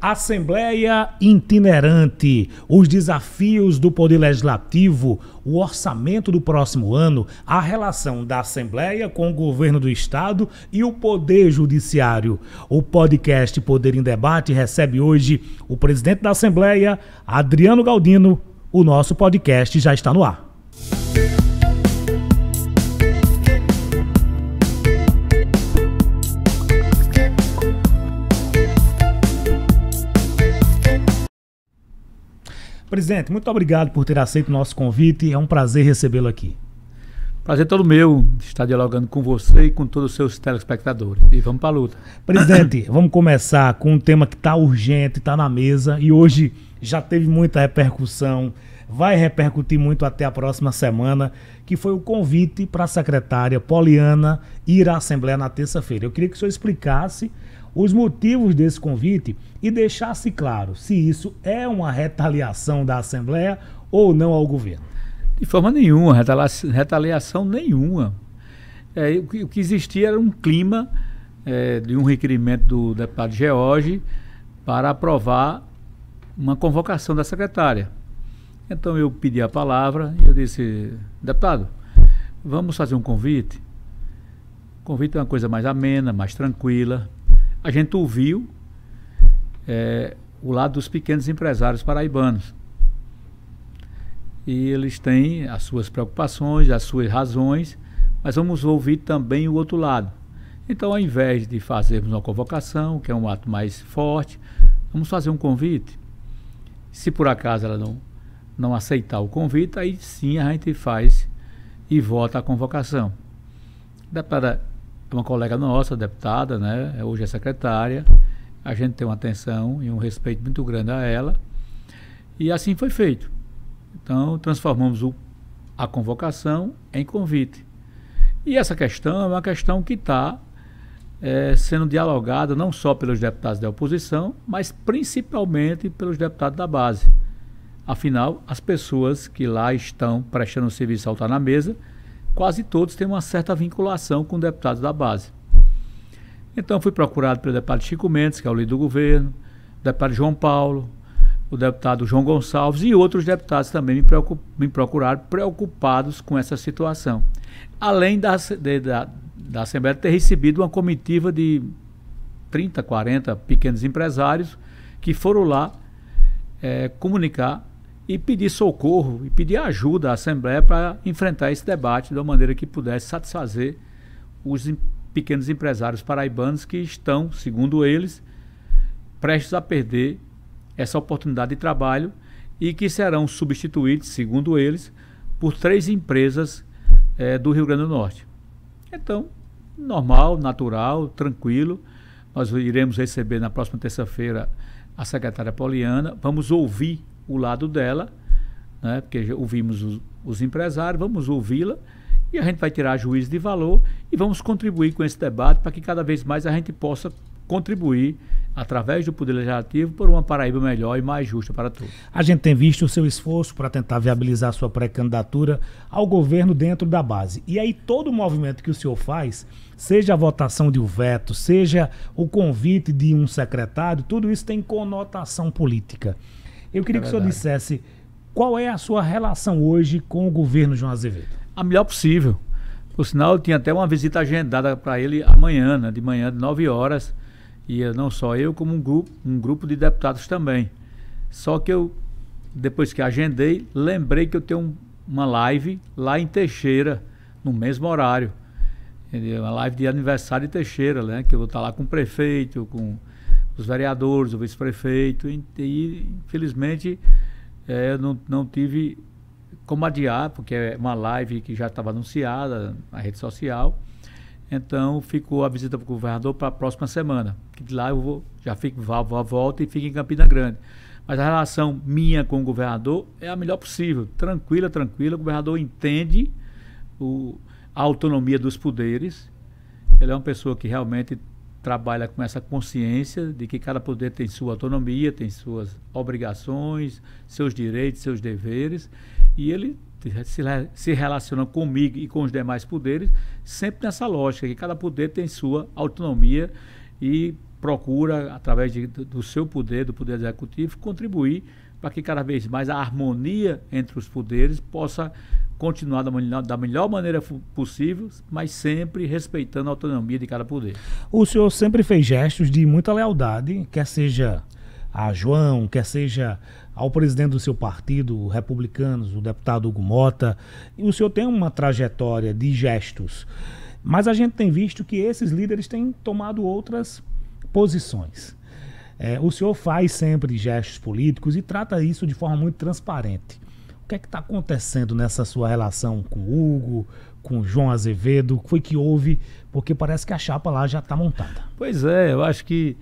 Assembleia itinerante, os desafios do Poder Legislativo, o orçamento do próximo ano, a relação da Assembleia com o governo do Estado e o Poder Judiciário. O podcast Poder em Debate recebe hoje o presidente da Assembleia, Adriano Galdino. O nosso podcast já está no ar. Presidente, muito obrigado por ter aceito o nosso convite. É um prazer recebê-lo aqui. Prazer todo meu de estar dialogando com você e com todos os seus telespectadores. E vamos para a luta. Presidente, vamos começar com um tema que está urgente, está na mesa e hoje já teve muita repercussão, vai repercutir muito até a próxima semana, que foi o convite para a secretária Poliana ir à Assembleia na terça-feira. Eu queria que o senhor explicasse os motivos desse convite e deixasse claro se isso é uma retaliação da Assembleia ou não ao governo. De forma nenhuma, retaliação nenhuma. O que existia era um clima de um requerimento do deputado George para aprovar uma convocação da secretária. Então eu pedi a palavra e eu disse: deputado, vamos fazer um convite? O convite é uma coisa mais amena, mais tranquila. A gente ouviu o lado dos pequenos empresários paraibanos. E eles têm as suas preocupações, as suas razões, mas vamos ouvir também o outro lado. Então, ao invés de fazermos uma convocação, que é um ato mais forte, vamos fazer um convite. Se por acaso ela não aceitar o convite, aí sim a gente faz e vota a convocação. A deputada é uma colega nossa, deputada, né? Hoje é secretária. A gente tem uma atenção e um respeito muito grande a ela. E assim foi feito. Então, transformamos a convocação em convite. E essa questão é uma questão que está sendo dialogada não só pelos deputados da oposição, mas principalmente pelos deputados da base. Afinal, as pessoas que lá estão prestando serviço ao estar na mesa, quase todos têm uma certa vinculação com deputados da base. Então, fui procurado pelo deputado Chico Mendes, que é o líder do governo, o deputado João Paulo, o deputado João Gonçalves e outros deputados também me procuraram preocupados com essa situação. Além da Assembleia ter recebido uma comitiva de 30, 40 pequenos empresários que foram lá comunicar e pedir socorro e pedir ajuda à Assembleia para enfrentar esse debate de uma maneira que pudesse satisfazer os pequenos empresários paraibanos que estão, segundo eles, prestes a perder essa oportunidade de trabalho e que serão substituídos, segundo eles, por 3 empresas do Rio Grande do Norte. Então, normal, natural, tranquilo, nós iremos receber na próxima terça-feira a secretária Poliana, vamos ouvir o lado dela, né, porque já ouvimos os empresários, vamos ouvi-la e a gente vai tirar juízo de valor e vamos contribuir com esse debate para que cada vez mais a gente possa contribuir através do Poder Legislativo por uma Paraíba melhor e mais justa para todos. A gente tem visto o seu esforço para tentar viabilizar a sua pré-candidatura ao governo dentro da base. E aí todo o movimento que o senhor faz, seja a votação de um veto, seja o convite de um secretário, tudo isso tem conotação política. Eu queria que o senhor dissesse qual é a sua relação hoje com o governo João Azevedo. A melhor possível. Por sinal, eu tinha até uma visita agendada para ele amanhã, né, de manhã, de 9 horas. E não só eu, como um grupo de deputados também. Só que eu, depois que agendei, lembrei que eu tenho uma live lá em Teixeira, no mesmo horário. Uma live de aniversário de Teixeira, né? Que eu vou estar lá com o prefeito, com os vereadores, o vice-prefeito. E infelizmente, eu não tive como adiar, porque é uma live que já estava anunciada na rede social. Então ficou a visita para o governador para a próxima semana. Que de lá eu volto e fico em Campina Grande. Mas a relação minha com o governador é a melhor possível. Tranquila. O governador entende a autonomia dos poderes. Ele é uma pessoa que realmente trabalha com essa consciência de que cada poder tem sua autonomia, tem suas obrigações, seus direitos, seus deveres. E ele se relaciona comigo e com os demais poderes sempre nessa lógica, que cada poder tem sua autonomia e procura, através do seu poder, do poder executivo, contribuir para que cada vez mais a harmonia entre os poderes possa continuar da melhor maneira possível, mas sempre respeitando a autonomia de cada poder. O senhor sempre fez gestos de muita lealdade, quer seja a João, quer seja ao presidente do seu partido, Republicanos, o deputado Hugo Mota, e o senhor tem uma trajetória de gestos, mas a gente tem visto que esses líderes têm tomado outras posições. O senhor faz sempre gestos políticos e trata isso de forma muito transparente. O que é que está acontecendo nessa sua relação com o Hugo, com o João Azevedo? O que foi que houve? Porque parece que a chapa lá já está montada. Pois é, eu acho que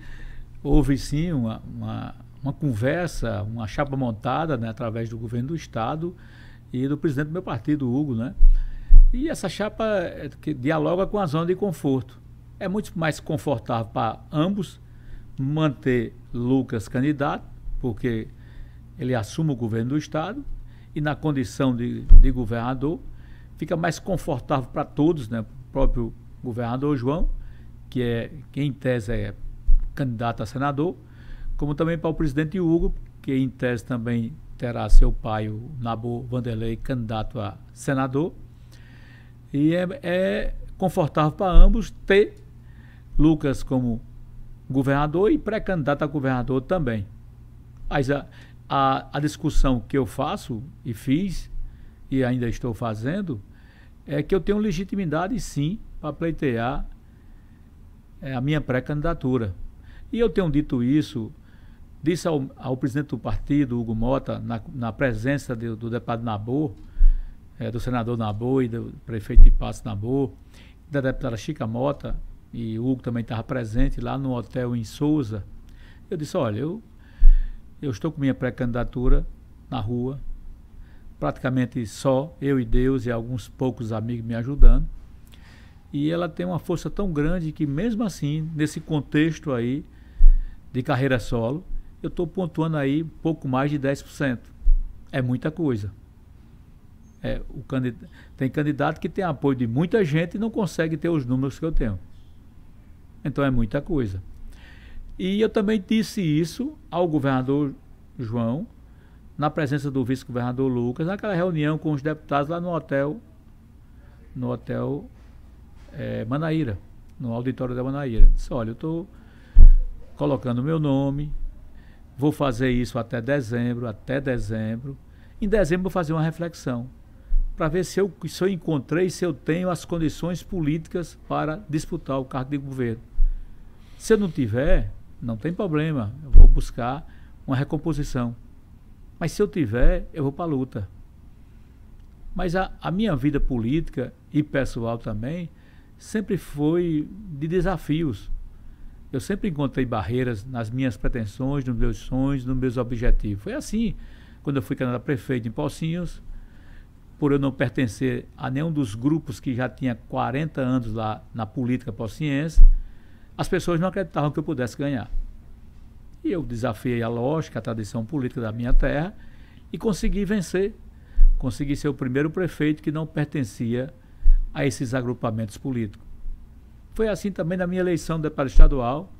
houve sim uma conversa, uma chapa montada, né, através do governo do estado e do presidente do meu partido, Hugo, né? E essa chapa que dialoga com a zona de conforto. É muito mais confortável para ambos manter Lucas candidato, porque ele assume o governo do estado e na condição de governador fica mais confortável para todos, né? O próprio governador João, que em tese é candidato a senador, como também para o presidente Hugo, que em tese também terá seu pai, o Nabor Vanderlei, candidato a senador. E é confortável para ambos ter Lucas como governador e pré-candidato a governador também. Mas a discussão que eu faço e fiz e ainda estou fazendo é que eu tenho legitimidade sim para pleitear a minha pré-candidatura. E eu tenho dito isso, disse ao presidente do partido, Hugo Mota, na presença do deputado Nabor, do senador Nabor e do prefeito de Passos Nabor, da deputada Chica Mota, e o Hugo também estava presente lá no hotel em Souza. Eu disse, olha, eu estou com minha pré-candidatura na rua, praticamente só eu e Deus e alguns poucos amigos me ajudando, e ela tem uma força tão grande que mesmo assim, nesse contexto aí de carreira solo, eu estou pontuando aí pouco mais de 10%. É muita coisa. Tem candidato que tem apoio de muita gente e não consegue ter os números que eu tenho. Então é muita coisa. E eu também disse isso ao governador João, na presença do vice-governador Lucas, naquela reunião com os deputados lá no hotel Manaíra, no auditório da Manaíra. Disse, olha, eu estou colocando o meu nome, vou fazer isso até dezembro. Em dezembro vou fazer uma reflexão para ver se eu encontrei, se eu tenho as condições políticas para disputar o cargo de governo. Se eu não tiver, não tem problema, eu vou buscar uma recomposição. Mas se eu tiver, eu vou para a luta. Mas a minha vida política e pessoal também sempre foi de desafios. Eu sempre encontrei barreiras nas minhas pretensões, nos meus sonhos, nos meus objetivos. Foi assim quando eu fui candidato a prefeito em Pocinhos, por eu não pertencer a nenhum dos grupos que já tinha 40 anos lá na política pocinhense, as pessoas não acreditavam que eu pudesse ganhar. E eu desafiei a lógica, a tradição política da minha terra e consegui vencer. Consegui ser o primeiro prefeito que não pertencia a esses agrupamentos políticos. Foi assim também na minha eleição de deputado estadual.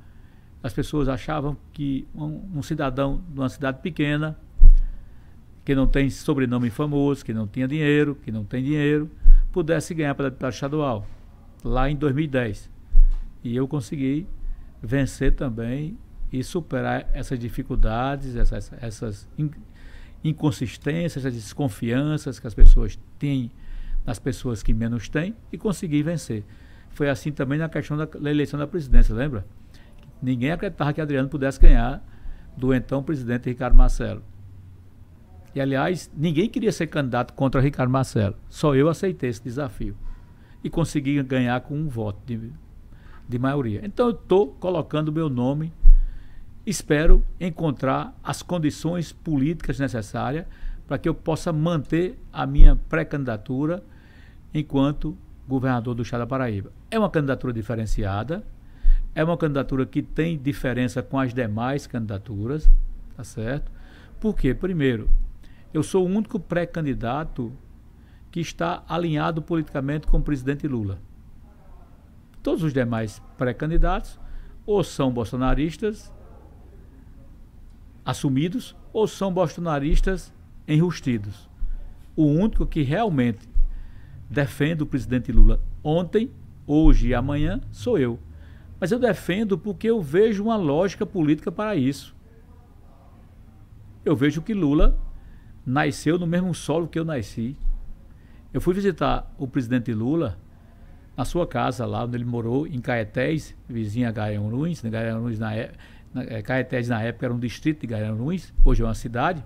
As pessoas achavam que um cidadão de uma cidade pequena, que não tem sobrenome famoso, que não tinha dinheiro, que não tem dinheiro, pudesse ganhar para deputado estadual, lá em 2010. E eu consegui vencer também e superar essas dificuldades, essas inconsistências, essas desconfianças que as pessoas têm nas pessoas que menos têm e consegui vencer. Foi assim também na questão da eleição da presidência, lembra? Ninguém acreditava que Adriano pudesse ganhar do então presidente Ricardo Marcelo. E, aliás, ninguém queria ser candidato contra Ricardo Marcelo. Só eu aceitei esse desafio. E consegui ganhar com um voto de maioria. Então, eu estou colocando o meu nome. Espero encontrar as condições políticas necessárias para que eu possa manter a minha pré-candidatura enquanto governador do estado da Paraíba. É uma candidatura diferenciada. É uma candidatura que tem diferença com as demais candidaturas. Tá certo? Por quê? Primeiro, eu sou o único pré-candidato que está alinhado politicamente com o presidente Lula. Todos os demais pré-candidatos ou são bolsonaristas assumidos ou são bolsonaristas enrustidos. O único que realmente defende o presidente Lula ontem, hoje e amanhã sou eu. Mas eu defendo porque eu vejo uma lógica política para isso. Eu vejo que Lula nasceu no mesmo solo que eu nasci. Eu fui visitar o presidente Lula na sua casa, lá onde ele morou, em Caetés, vizinha a Garanhuns. Caetés, na época, era um distrito de Garanhuns, hoje é uma cidade.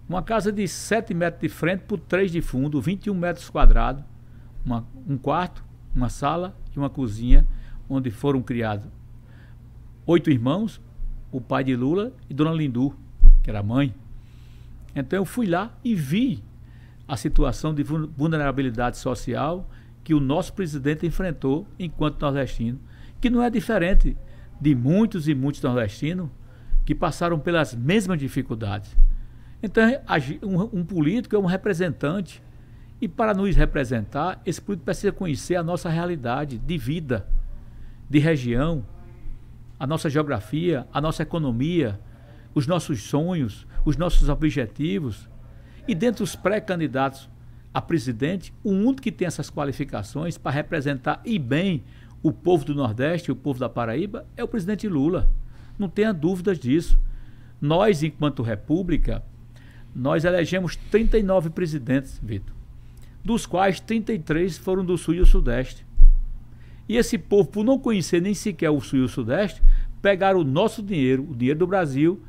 Uma casa de 7 metros de frente por 3 de fundo, 21 metros quadrados, um quarto, uma sala e uma cozinha, onde foram criados 8 irmãos, o pai de Lula e Dona Lindu, que era a mãe. Então eu fui lá e vi a situação de vulnerabilidade social que o nosso presidente enfrentou enquanto nordestino, que não é diferente de muitos e muitos nordestinos que passaram pelas mesmas dificuldades. Então um político é um representante, e para nos representar, esse político precisa conhecer a nossa realidade de vida, de região, a nossa geografia, a nossa economia, os nossos sonhos, os nossos objetivos. E dentre os pré-candidatos a presidente, o único que tem essas qualificações para representar e bem o povo do Nordeste, o povo da Paraíba, é o presidente Lula. Não tenha dúvidas disso. Nós, enquanto república, nós elegemos 39 presidentes, Vitor, dos quais 33 foram do Sul e do Sudeste. E esse povo, por não conhecer nem sequer o Sul e o Sudeste, pegaram o nosso dinheiro, o dinheiro do Brasil,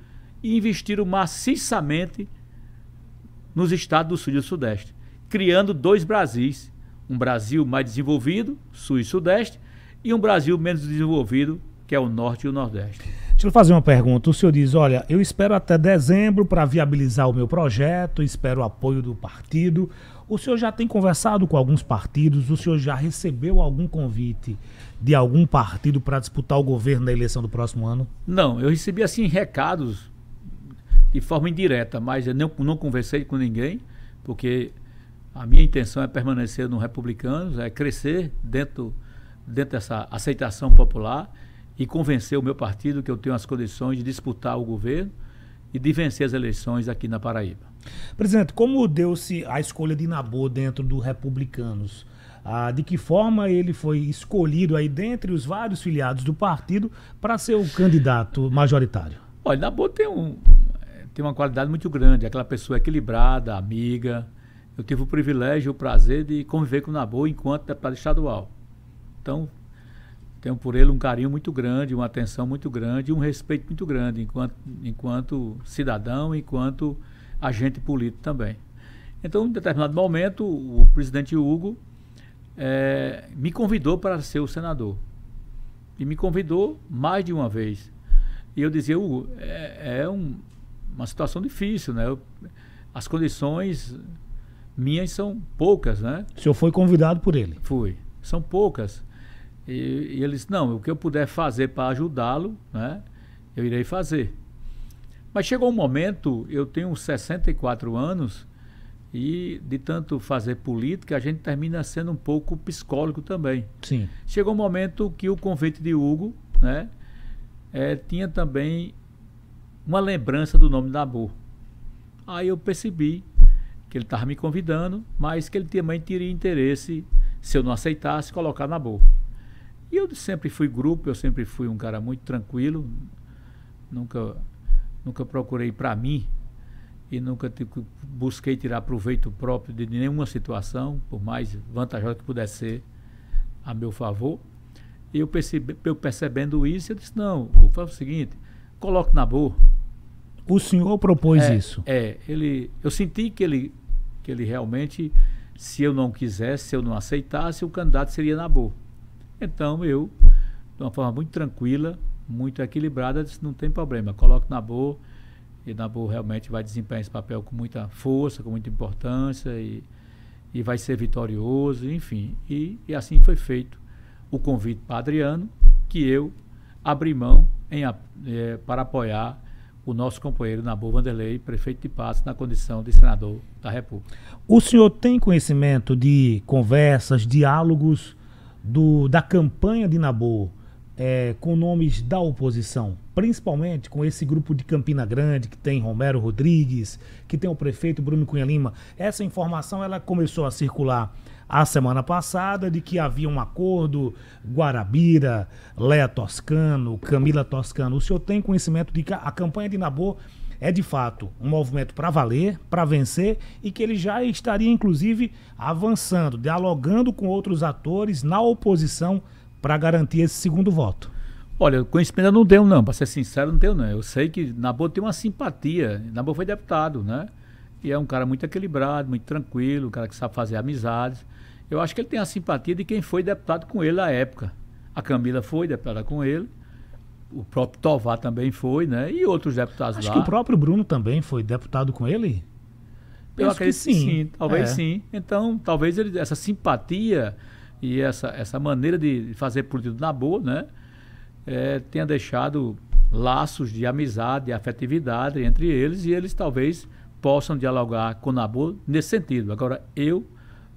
e investiram maciçamente nos estados do Sul e do Sudeste, criando 2 Brasis, um Brasil mais desenvolvido, Sul e Sudeste, e um Brasil menos desenvolvido, que é o Norte e o Nordeste. Deixa eu fazer uma pergunta. O senhor diz, olha, eu espero até dezembro para viabilizar o meu projeto, espero o apoio do partido. O senhor já tem conversado com alguns partidos? O senhor já recebeu algum convite de algum partido para disputar o governo na eleição do próximo ano? Não, eu recebi assim recados de forma indireta, mas eu não conversei com ninguém, porque a minha intenção é permanecer no Republicanos, é crescer dentro dessa aceitação popular e convencer o meu partido que eu tenho as condições de disputar o governo e de vencer as eleições aqui na Paraíba. Presidente, como deu-se a escolha de Nabor dentro do Republicanos? De que forma ele foi escolhido aí dentre os vários filiados do partido para ser o candidato majoritário? Olha, Nabor tem uma qualidade muito grande, aquela pessoa equilibrada, amiga. Eu tive o privilégio e o prazer de conviver com o Nabor enquanto deputado estadual. Então, tenho por ele um carinho muito grande, uma atenção muito grande, um respeito muito grande enquanto cidadão, enquanto agente político também. Então, em determinado momento, o presidente Hugo me convidou para ser o senador. E me convidou mais de uma vez. E eu dizia, Hugo, uma situação difícil, né? As condições minhas são poucas, né? O senhor foi convidado por ele? Fui. São poucas. E ele disse, não, o que eu puder fazer para ajudá-lo, né, eu irei fazer. Mas chegou um momento, eu tenho 64 anos, e de tanto fazer política, a gente termina sendo um pouco psicólogo também. Sim. Chegou um momento que o convite de Hugo, né, tinha também uma lembrança do nome Nabor. Aí eu percebi que ele estava me convidando, mas que ele também teria interesse, se eu não aceitasse, colocar Nabor. E eu sempre fui grupo, eu sempre fui um cara muito tranquilo, nunca procurei para mim e nunca busquei tirar proveito próprio de nenhuma situação, por mais vantajosa que pudesse ser a meu favor. E eu percebendo isso, eu disse, não, vou fazer o seguinte, coloque Nabor. O senhor propôs isso? Eu senti que ele realmente, se eu não quisesse, se eu não aceitasse, o candidato seria Nabor. Então eu, de uma forma muito tranquila, muito equilibrada, disse, não tem problema, coloque Nabor, e Nabor realmente vai desempenhar esse papel com muita força, com muita importância, e vai ser vitorioso, enfim. E assim foi feito o convite para Adriano, que eu abri mão para apoiar o nosso companheiro Nabor Wanderley, prefeito de Patos, na condição de senador da República. O senhor tem conhecimento de conversas, diálogos da campanha de Nabor com nomes da oposição, principalmente com esse grupo de Campina Grande, que tem Romero Rodrigues, que tem o prefeito Bruno Cunha Lima. Essa informação ela começou a circular a semana passada de que havia um acordo, Guarabira, Léa Toscano, Camila Toscano. O senhor tem conhecimento de que a campanha de Nabor é de fato um movimento para valer, para vencer, e que ele já estaria inclusive avançando, dialogando com outros atores na oposição para garantir esse segundo voto? Olha, conhecimento eu não tenho não, para ser sincero, não tenho não. Eu sei que Nabor tem uma simpatia. Nabor foi deputado, né? E é um cara muito equilibrado, muito tranquilo, um cara que sabe fazer amizades. Eu acho que ele tem a simpatia de quem foi deputado com ele à época. A Camila foi deputada com ele, o próprio Tovar também foi, né? E outros deputados acho lá. Acho que o próprio Bruno também foi deputado com ele? Eu acredito que sim, talvez sim. Então, talvez essa simpatia e essa maneira de fazer política do Nabor, né, tenha deixado laços de amizade, de afetividade entre eles, e eles talvez possam dialogar com o Nabor nesse sentido. Agora, eu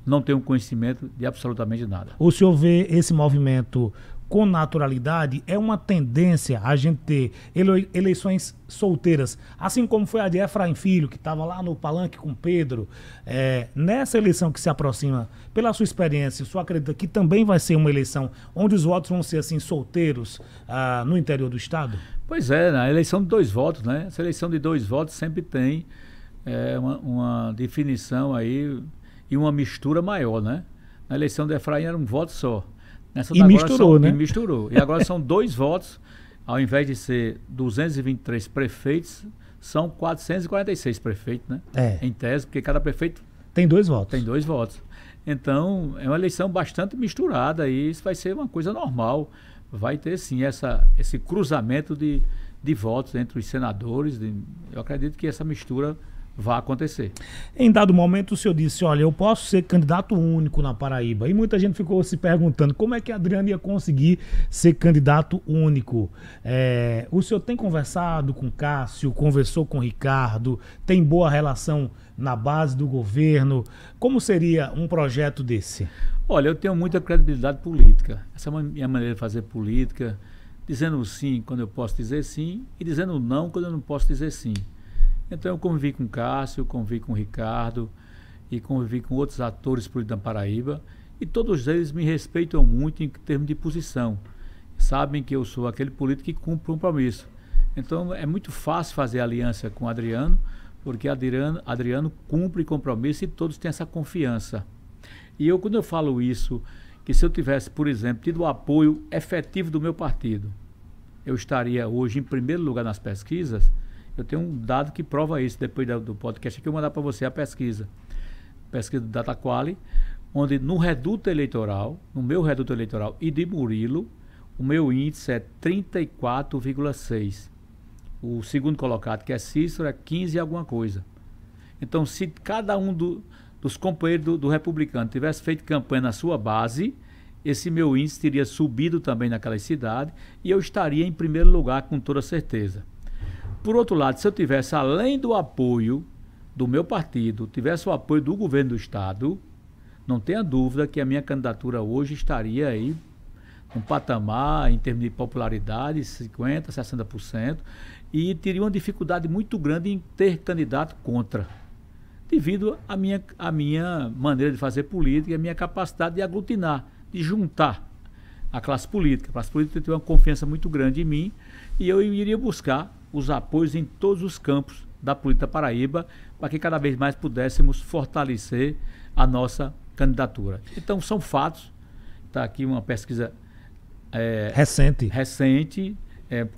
não tenho conhecimento de absolutamente nada. O senhor vê esse movimento com naturalidade? É uma tendência a gente ter eleições solteiras, assim como foi a de Efraim Filho, que estava lá no palanque com Pedro. Nessa eleição que se aproxima, pela sua experiência, o senhor acredita que também vai ser uma eleição onde os votos vão ser assim solteiros no interior do estado? Pois é, na eleição de 2 votos, né? Essa eleição de 2 votos sempre tem uma definição aí e uma mistura maior, né? Na eleição de Efraim era um voto só. E misturou, né? E misturou. E agora são 2 votos, ao invés de ser 223 prefeitos, são 446 prefeitos, né? Em tese, porque cada prefeito tem 2 votos. Tem 2 votos. Então, é uma eleição bastante misturada e isso vai ser uma coisa normal. Vai ter, sim, esse cruzamento de votos entre os senadores. Eu acredito que essa mistura vai acontecer. Em dado momento o senhor disse, olha, eu posso ser candidato único na Paraíba. E muita gente ficou se perguntando como é que Adriano ia conseguir ser candidato único. O senhor tem conversado com Cássio, conversou com Ricardo, tem boa relação na base do governo? Como seria um projeto desse? Olha, eu tenho muita credibilidade política. Essa é a minha maneira de fazer política, dizendo sim quando eu posso dizer sim e dizendo não quando eu não posso dizer sim. Então eu convivi com Cássio, convivi com Ricardo e convivi com outros atores políticos da Paraíba e todos eles me respeitam muito em termos de posição. Sabem que eu sou aquele político que cumpre o compromisso. Então é muito fácil fazer aliança com Adriano, porque Adriano cumpre compromisso e todos têm essa confiança. E quando eu falo isso, que se eu tivesse, por exemplo, tido o apoio efetivo do meu partido, eu estaria hoje em primeiro lugar nas pesquisas. Eu tenho um dado que prova isso, depois do podcast que eu vou mandar para você a pesquisa do Dataquali, onde no reduto eleitoral, no meu reduto eleitoral e de Murilo, o meu índice é 34,6. O segundo colocado, que é Cícero, é 15 e alguma coisa. Então, se cada um dos companheiros do republicano tivesse feito campanha na sua base, esse meu índice teria subido também naquela cidade e eu estaria em primeiro lugar com toda certeza. Por outro lado, se eu tivesse, além do apoio do meu partido, tivesse o apoio do governo do estado, não tenha dúvida que a minha candidatura hoje estaria aí um patamar, em termos de popularidade, 50%, 60%, e teria uma dificuldade muito grande em ter candidato contra, devido à minha maneira de fazer política e à minha capacidade de aglutinar, de juntar a classe política. A classe política tem uma confiança muito grande em mim e eu iria buscar os apoios em todos os campos da política Paraíba para que cada vez mais pudéssemos fortalecer a nossa candidatura. Então são fatos, está aqui uma pesquisa recente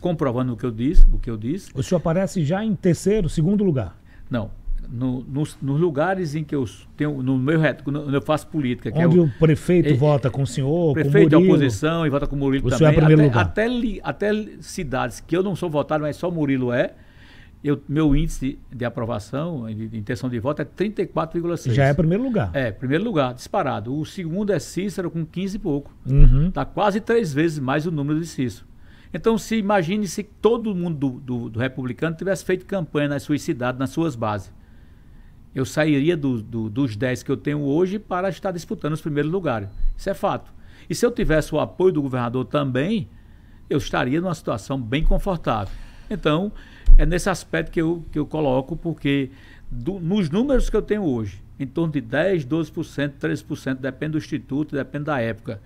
comprovando o que eu disse. O senhor aparece já em terceiro, segundo lugar? Não. Nos lugares em que eu tenho, quando eu faço política, onde o prefeito vota com o senhor, prefeito com o Murilo, da oposição e vota com o Murilo também. O senhor é primeiro lugar. Até cidades que eu não sou votado, mas só o Murilo meu índice de aprovação, de intenção de voto é 34,6. Já é primeiro lugar. Primeiro lugar, disparado. O segundo é Cícero com 15 e pouco. Está quase 3 vezes mais o número de Cícero. Então, imagine se todo mundo do republicano tivesse feito campanha nas suas cidades, nas suas bases. Eu sairia dos 10 que eu tenho hoje para estar disputando os primeiros lugares. Isso é fato. E se eu tivesse o apoio do governador também, eu estaria numa situação bem confortável. Então, é nesse aspecto que eu coloco, porque nos números que eu tenho hoje, em torno de 10%, 12%, 13%, depende do instituto, depende da época.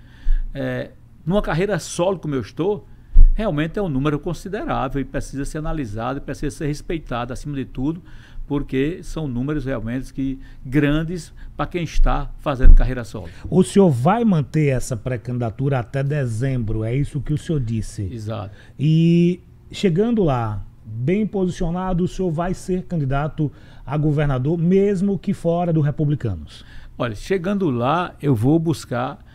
Numa carreira solo como eu estou, realmente é um número considerável e precisa ser analisado, precisa ser respeitado acima de tudo, porque são números realmente grandes para quem está fazendo carreira solo. O senhor vai manter essa pré-candidatura até dezembro, é isso que o senhor disse? Exato. E chegando lá, bem posicionado, o senhor vai ser candidato a governador, mesmo que fora do Republicanos? Olha, chegando lá, eu vou buscar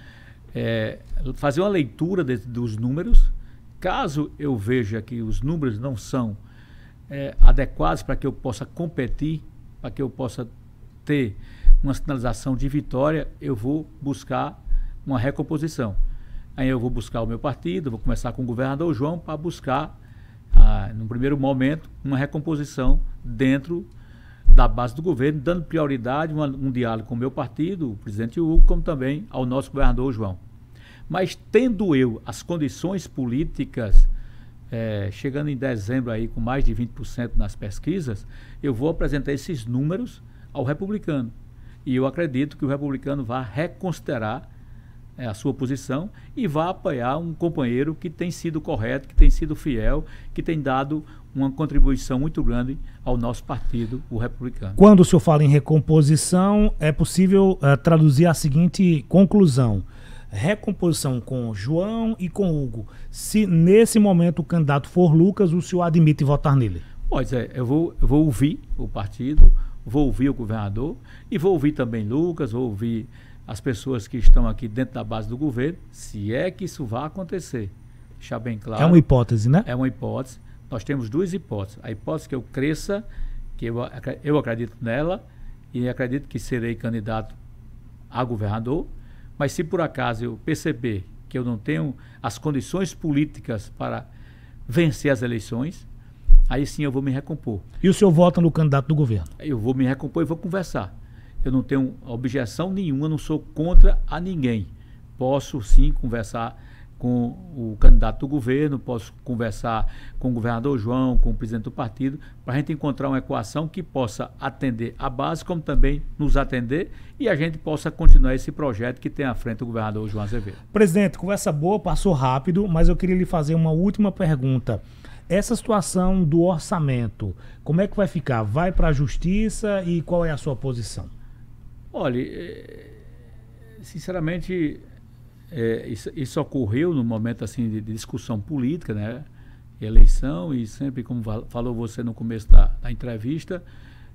fazer uma leitura dos números. Caso eu veja que os números não são adequados para que eu possa competir, para que eu possa ter uma sinalização de vitória, eu vou buscar uma recomposição. Aí eu vou buscar o meu partido, vou começar com o governador João para buscar, no primeiro momento, uma recomposição dentro da base do governo, dando prioridade, um diálogo com o meu partido, o presidente Hugo, como também ao nosso governador João. Mas tendo eu as condições políticas, chegando em dezembro aí com mais de 20% nas pesquisas, eu vou apresentar esses números ao republicano. E eu acredito que o republicano vai reconsiderar a sua posição e vai apoiar um companheiro que tem sido correto, que tem sido fiel, que tem dado uma contribuição muito grande ao nosso partido, o republicano. Quando o senhor fala em recomposição, é possível traduzir a seguinte conclusão: recomposição com João e com Hugo. Se nesse momento o candidato for Lucas, o senhor admite votar nele? Pois é, eu vou ouvir o partido, vou ouvir o governador e vou ouvir também Lucas, vou ouvir as pessoas que estão aqui dentro da base do governo, se é que isso vai acontecer. Deixar bem claro. É uma hipótese, né? É uma hipótese. Nós temos duas hipóteses. A hipótese que eu cresça, que eu acredito nela e acredito que serei candidato a governador. Mas se por acaso eu perceber que eu não tenho as condições políticas para vencer as eleições, aí sim eu vou me recompor. E o senhor vota no candidato do governo? Eu vou me recompor e vou conversar. Eu não tenho objeção nenhuma, não sou contra a ninguém. Posso sim conversar com o candidato do governo, posso conversar com o governador João, com o presidente do partido, para a gente encontrar uma equação que possa atender a base, como também nos atender, e a gente possa continuar esse projeto que tem à frente o governador João Azevedo. Presidente, conversa boa, passou rápido, mas eu queria lhe fazer uma última pergunta. Essa situação do orçamento, como é que vai ficar? Vai para a justiça e qual é a sua posição? Olha, sinceramente, isso ocorreu no momento assim de discussão política, né? Eleição, e sempre, como falou você no começo da entrevista,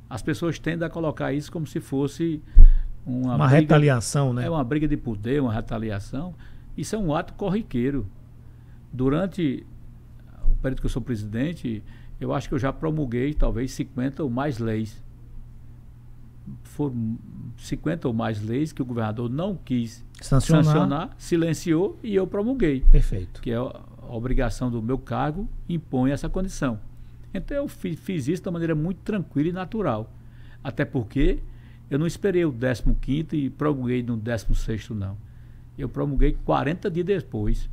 as pessoas tendem a colocar isso como se fosse uma briga, retaliação, né? É uma briga de poder, uma retaliação. Isso é um ato corriqueiro. Durante o período que eu sou presidente, eu acho que eu já promulguei talvez 50 ou mais leis. Foram 50 ou mais leis que o governador não quis sancionar, silenciou e eu promulguei. Perfeito. Que é a obrigação do meu cargo, impõe essa condição. Então eu fiz isso de uma maneira muito tranquila e natural. Até porque eu não esperei o 15º e promulguei no 16º, não. Eu promulguei 40 dias depois.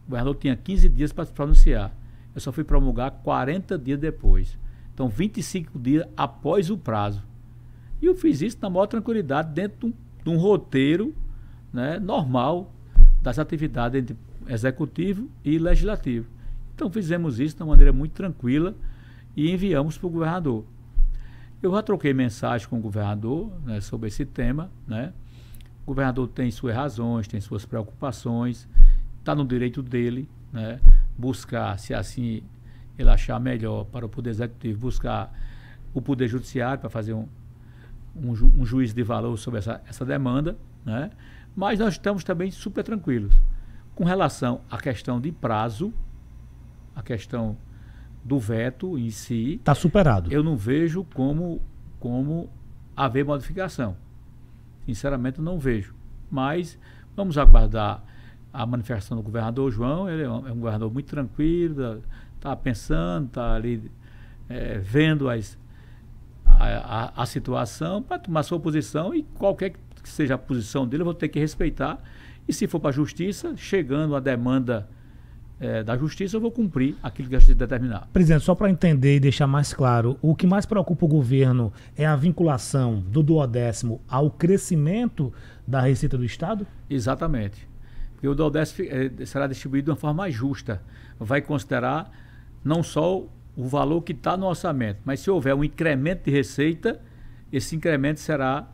O governador tinha 15 dias para se pronunciar. Eu só fui promulgar 40 dias depois. Então 25 dias após o prazo. E eu fiz isso na maior tranquilidade, dentro de um roteiro, né, normal das atividades entre executivo e legislativo. Então fizemos isso de uma maneira muito tranquila e enviamos para o governador. Eu já troquei mensagem com o governador, né, sobre esse tema, né? O governador tem suas razões, tem suas preocupações, está no direito dele, né, buscar, se assim ele achar melhor para o Poder Executivo, buscar o Poder Judiciário para fazer um juízo de valor sobre essa demanda, né? Mas nós estamos também super tranquilos. Com relação à questão de prazo, a questão do veto em si... Está superado. Eu não vejo como haver modificação. Sinceramente, eu não vejo. Mas vamos aguardar a manifestação do governador João. Ele é um governador muito tranquilo, está pensando, está ali vendo a situação para tomar sua posição, e qualquer que seja a posição dele eu vou ter que respeitar, e se for para a justiça, chegando a demanda da Justiça, eu vou cumprir aquilo que a Justiça determinar. Presidente, só para entender e deixar mais claro, o que mais preocupa o governo é a vinculação do duodécimo ao crescimento da receita do Estado? Exatamente. Porque o duodécimo será distribuído de uma forma mais justa. Vai considerar não só o valor que está no orçamento, mas se houver um incremento de receita, esse incremento será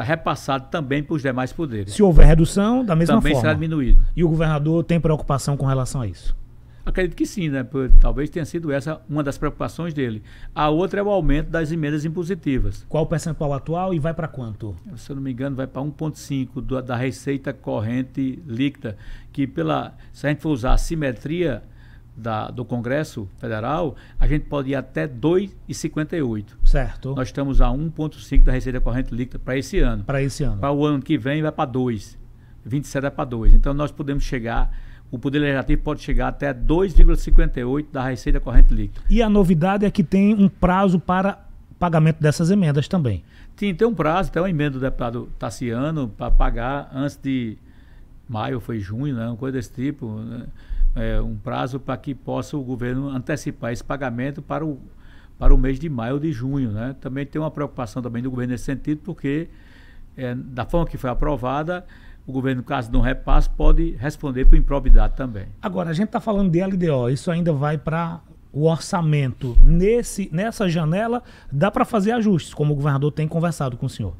repassado também para os demais poderes. Se houver redução, da mesma também forma. será diminuído. E o governador tem preocupação com relação a isso? Acredito que sim, né? Talvez tenha sido essa uma das preocupações dele. A outra é o aumento das emendas impositivas. Qual o percentual atual e vai para quanto? Se eu não me engano, vai para 1,5% da receita corrente líquida, que se a gente for usar a simetria do Congresso Federal, a gente pode ir até 2,58%. Certo. Nós estamos a 1,5% da receita corrente líquida para esse ano. Para esse ano. Para o ano que vem vai para 2%. 27 vai para 2%. Então nós podemos chegar, o Poder Legislativo pode chegar até 2,58% da receita corrente líquida. E a novidade é que tem um prazo para pagamento dessas emendas também. Tem um prazo, tem uma emenda do deputado Tassiano para pagar antes de maio, foi junho, né? Uma coisa desse tipo, né? Um prazo para que possa o governo antecipar esse pagamento para o mês de maio ou de junho, né? Também tem uma preocupação também do governo nesse sentido, porque da forma que foi aprovada, o governo, caso não repasse, pode responder por improbidade também. Agora, a gente está falando de LDO, isso ainda vai para o orçamento. Nessa janela, dá para fazer ajustes, como o governador tem conversado com o senhor,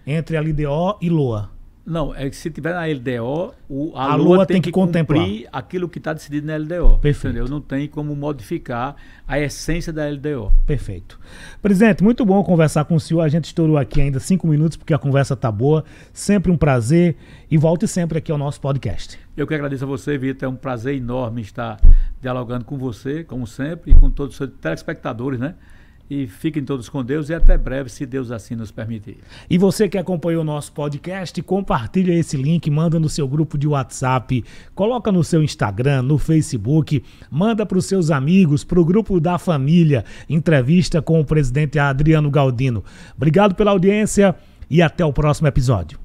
entre LDO e LOA. Não, é que se tiver na LDO, a LOA LOA tem que cumprir aquilo que está decidido na LDO. Perfeito. Entendeu? Não tem como modificar a essência da LDO. Perfeito. Presidente, muito bom conversar com o senhor. A gente estourou aqui ainda 5 minutos porque a conversa está boa. Sempre um prazer e volte sempre aqui ao nosso podcast. Eu que agradeço a você, Vitor. É um prazer enorme estar dialogando com você, como sempre, e com todos os seus telespectadores, né? E fiquem todos com Deus e até breve, se Deus assim nos permitir. E você que acompanhou o nosso podcast, compartilha esse link, manda no seu grupo de WhatsApp, coloca no seu Instagram, no Facebook, manda para os seus amigos, para o grupo da família, entrevista com o presidente Adriano Galdino. Obrigado pela audiência e até o próximo episódio.